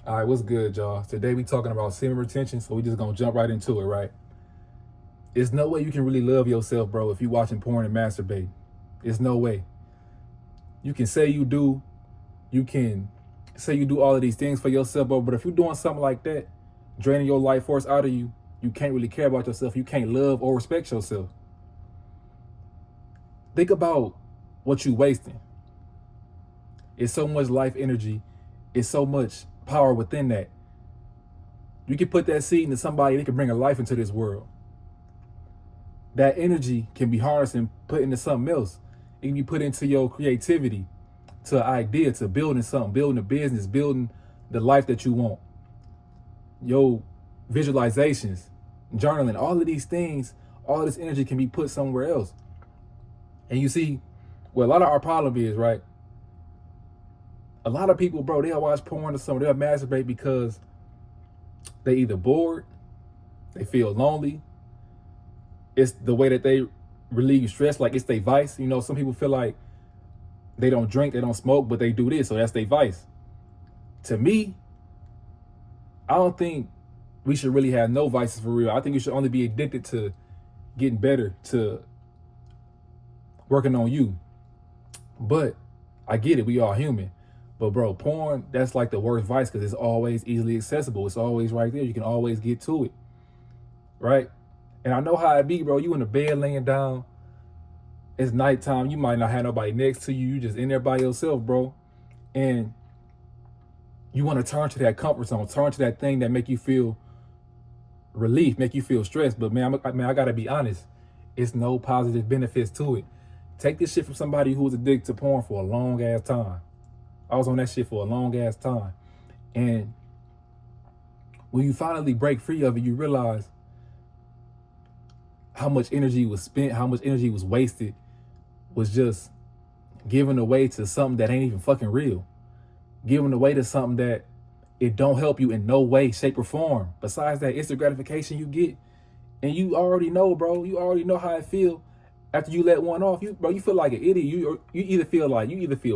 All right, what's good, y'all? Today we talking about semen retention, so we just gonna jump right into it, right? There's no way you can really love yourself, bro, if you watching porn and masturbating. There's no way. You can say you do, you can say you do all of these things for yourself, bro, but if you're doing something like that, draining your life force out of you, you can't really care about yourself. You can't love or respect yourself. Think about what you wasting. It's so much life energy. It's so much power within that. You can put that seed into somebody, they can bring a life into this world. That energy can be harnessed and put into something else. It can be put into your creativity, to an idea, to building something, building a business, building the life that you want. Your visualizations, journaling, all of these things, all this energy can be put somewhere else. And you see, well, a lot of our problem is, right? A lot of people, bro, they'll watch porn or something, they'll masturbate because they either bored, they feel lonely, it's the way that they relieve stress, like it's their vice. You know, some people feel like they don't drink, they don't smoke, but they do this, so that's their vice. To me, I don't think we should really have no vices for real. I think you should only be addicted to getting better, to working on you. But I get it, we all human. But bro, porn, that's like the worst vice because it's always easily accessible. It's always right there. You can always get to it, right? And I know how it be, bro. You in the bed laying down. It's nighttime. You might not have nobody next to you. You just in there by yourself, bro. And you want to turn to that comfort zone. Turn to that thing that make you feel relief, make you feel stressed. But man, I gotta be honest. It's no positive benefits to it. Take this shit from somebody who was addicted to porn for a long ass time. I was on that shit for a long ass time. And when you finally break free of it, you realize how much energy was spent, how much energy was wasted, was just given away to something that ain't even fucking real. Given away to something that it don't help you in no way, shape, or form. Besides that instant gratification you get. And you already know, bro, you already know how it feel. After you let one off, you feel like an idiot. You either feel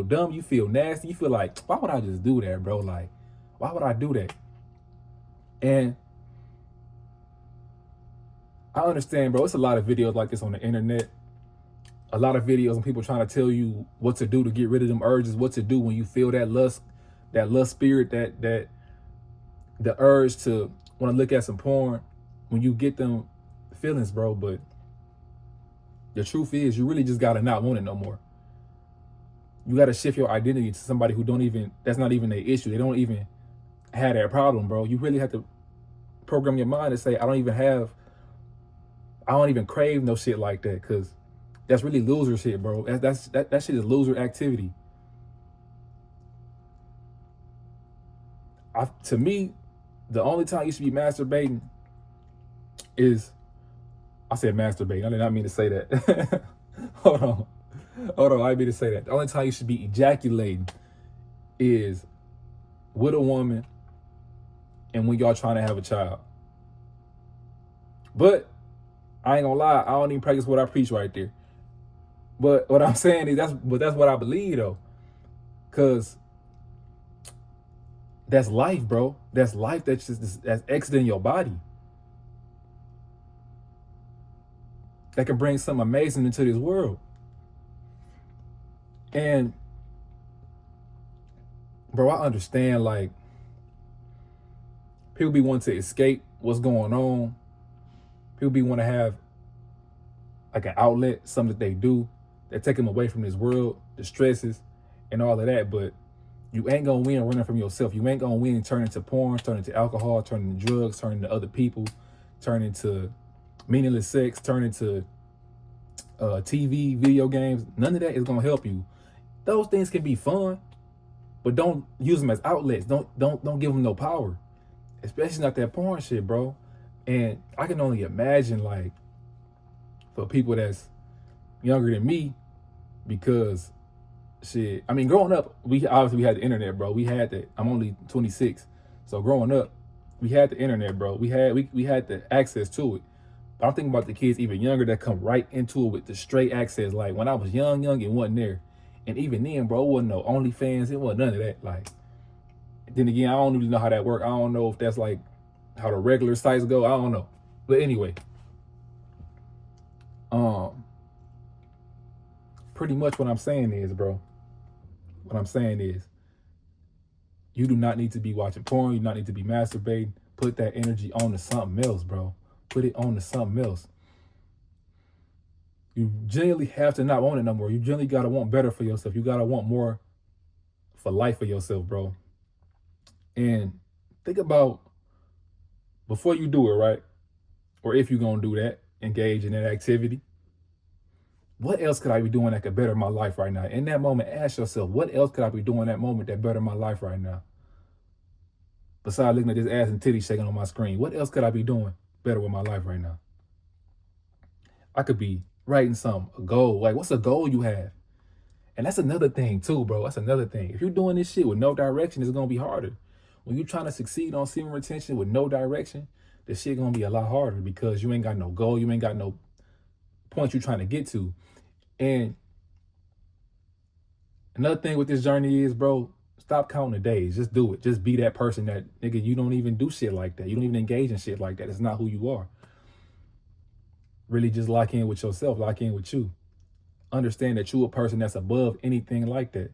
dumb, you feel nasty, you feel like, why would I just do that, bro? Like, why would I do that? And I understand, bro, it's a lot of videos like this on the internet. A lot of videos and people trying to tell you what to do to get rid of them urges, what to do when you feel that lust spirit, that the urge to want to look at some porn, when you get them feelings, bro. But the truth is, you really just gotta not want it no more. You gotta shift your identity to somebody who that's not even their issue. They don't even have that problem, bro. You really have to program your mind to say, I don't even crave no shit like that, because that's really loser shit, bro. That shit is loser activity. To me, the only time you should be masturbating is, I said masturbate. I did not mean to say that. Hold on. I didn't mean to say that. The only time you should be ejaculating is with a woman and when y'all trying to have a child. But I ain't gonna lie, I don't even practice what I preach right there. But what I'm saying is that's what I believe though. Cause that's life, bro. That's life that's exiting your body. That can bring something amazing into this world. And bro, I understand, like, people be wanting to escape what's going on. People be want to have like an outlet, something that they do that take them away from this world, the stresses and all of that. But you ain't gonna win running from yourself. You ain't gonna win turning to porn, turning to alcohol, turning to drugs, turning to other people, turning to meaningless sex, turning to TV, video games. None of that is gonna help you. Those things can be fun, but don't use them as outlets. Don't give them no power, especially not that porn shit, bro. And I can only imagine, like, for people that's younger than me, because shit, I mean, growing up, we had the internet, bro. We had that. I'm only 26, so growing up, we had the internet, bro. We had the access to it. But I'm thinking about the kids even younger that come right into it with the straight access. Like when I was young, it wasn't there. And even then, bro, it wasn't no OnlyFans. It wasn't none of that. Like, Then again, I don't really know how that works. I don't know if that's like how the regular sites go. I don't know. But anyway, um, pretty much what I'm saying is, bro, what I'm saying is you do not need to be watching porn. You do not need to be masturbating. Put that energy on to something else, bro. Put it on to something else. You genuinely have to not want it no more. You genuinely got to want better for yourself. You got to want more for life for yourself, bro. And think about before you do it, right? Or if you're going to do that, engage in that activity. What else could I be doing that could better my life right now? In that moment, ask yourself, what else could I be doing in that moment that better my life right now? Besides looking at this ass and titty shaking on my screen, what else could I be doing better with my life right now? I could be writing a goal. Like, what's a goal you have? And that's another thing too, bro. That's another thing. If you're doing this shit with no direction, it's gonna be harder. When you're trying to succeed on semen retention with no direction, this shit gonna be a lot harder because you ain't got no goal, you ain't got no point you're trying to get to. And another thing with this journey is, bro, stop counting the days. Just do it. Just be that person that, nigga, you don't even do shit like that. You don't even engage in shit like that. It's not who you are. Really just lock in with yourself, lock in with you. Understand that you a person that's above anything like that.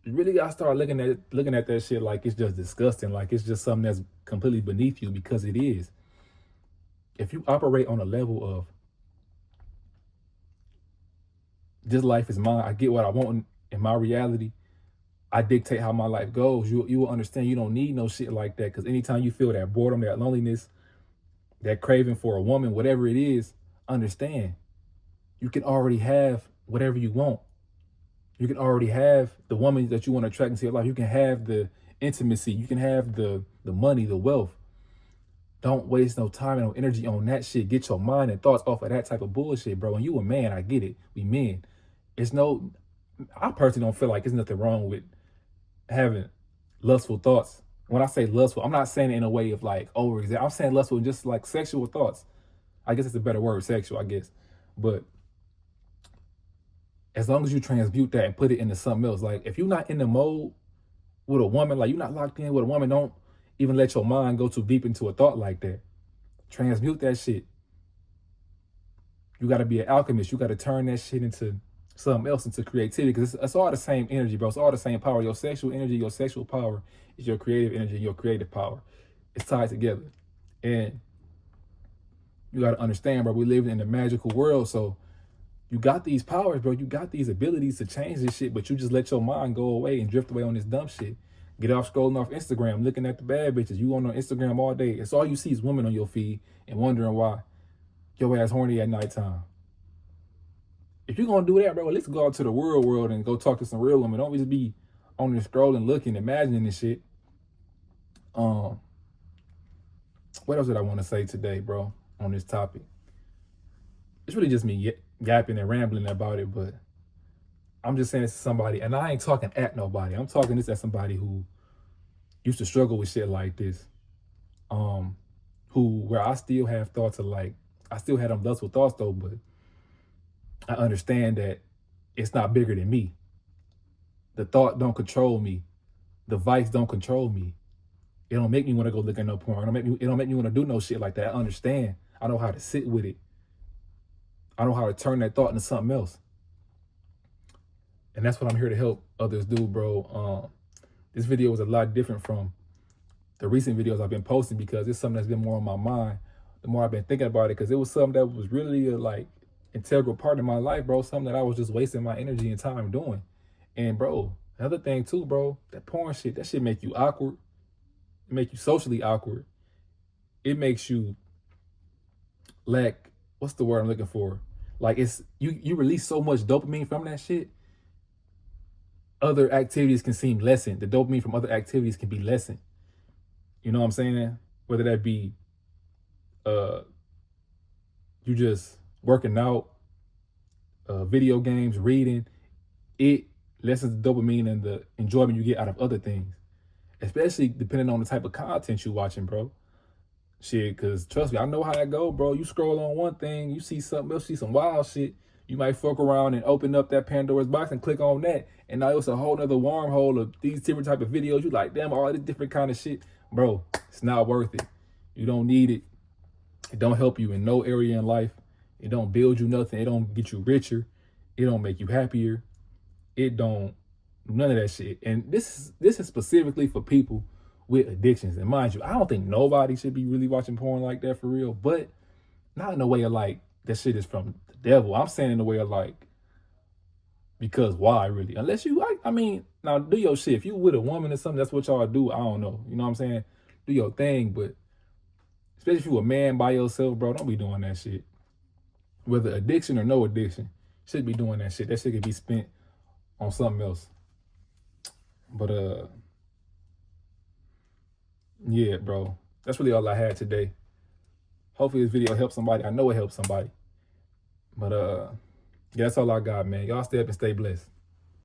You really gotta start looking at that shit like it's just disgusting, like it's just something that's completely beneath you, because it is. If you operate on a level of this life is mine, I get what I want in my reality, I dictate how my life goes, you will understand you don't need no shit like that. Because anytime you feel that boredom, that loneliness, that craving for a woman, whatever it is, understand you can already have whatever you want. You can already have the woman that you want to attract into your life. You can have the intimacy. You can have the money, the wealth. Don't waste no time and no energy on that shit. Get your mind and thoughts off of that type of bullshit, bro. And you a man, I get it. We men. I personally don't feel like there's nothing wrong with having lustful thoughts. When I say lustful, I'm not saying it in a way of like over. I'm saying lustful, just like sexual thoughts. I guess it's a better word, sexual, I guess. But as long as you transmute that and put it into something else, like if you're not in the mode with a woman, like you're not locked in with a woman, don't even let your mind go too deep into a thought like that. Transmute that shit. You got to be an alchemist. You got to turn that shit into something else, into creativity, because it's all the same energy, bro. It's all the same power. Your sexual energy, your sexual power is your creative energy, your creative power. It's tied together. And you got to understand, bro, we live in a magical world, so you got these powers, bro. You got these abilities to change this shit, but you just let your mind go away and drift away on this dumb shit. Get off scrolling off Instagram, looking at the bad bitches. You on Instagram all day. It's all you see is women on your feed and wondering why your ass horny at nighttime. If you're going to do that, bro, at least go out to the world and go talk to some real women. Don't just be on there scrolling, looking, imagining this shit. What else did I want to say today, bro, on this topic? It's really just me yapping and rambling about it, but I'm just saying this to somebody, and I ain't talking at nobody. I'm talking this at somebody who used to struggle with shit like this. Where I still have thoughts of like, I still had them lustful thoughts though, but I understand that it's not bigger than me. The thought don't control me. The vice don't control me. It don't make me want to go look at no porn. It don't make me want to do no shit like that. I understand. I know how to sit with it. I know how to turn that thought into something else. And that's what I'm here to help others do, bro. This video was a lot different from the recent videos I've been posting, because it's something that's been more on my mind the more I've been thinking about it, because it was something that was really a like integral part of my life, bro. Something that I was just wasting my energy and time doing. And bro, another thing too, bro, that porn shit, that shit make you awkward. It make you socially awkward. It makes you lack, what's the word I'm looking for? Like it's you release so much dopamine from that shit. Other activities can seem lessened. The dopamine from other activities can be lessened. You know what I'm saying? Whether that be you just working out, video games, reading, it lessens the dopamine and the enjoyment you get out of other things. Especially depending on the type of content you're watching, bro. Shit, because trust me, I know how that go, bro. You scroll on one thing, you see something else, see some wild shit. You might fuck around and open up that Pandora's box and click on that, and now it's a whole nother wormhole of these different type of videos. You like, damn, all this different kind of shit. Bro, it's not worth it. You don't need it. It don't help you in no area in life. It don't build you nothing. It don't get you richer. It don't make you happier. It don't, none of that shit. And this is specifically for people with addictions. And mind you, I don't think nobody should be really watching porn like that for real, but not in the way of like, that shit is from the devil. I'm saying in the way of like, because why really? Unless you like, I mean, now do your shit. If you with a woman or something, that's what y'all do. I don't know. You know what I'm saying? Do your thing, but especially if you a man by yourself, bro, don't be doing that shit. Whether addiction or no addiction, should be doing that shit. That shit could be spent on something else. But yeah, bro, that's really all I had today. Hopefully this video helps somebody. I know it helps somebody. But yeah, that's all I got, man. Y'all stay up and stay blessed.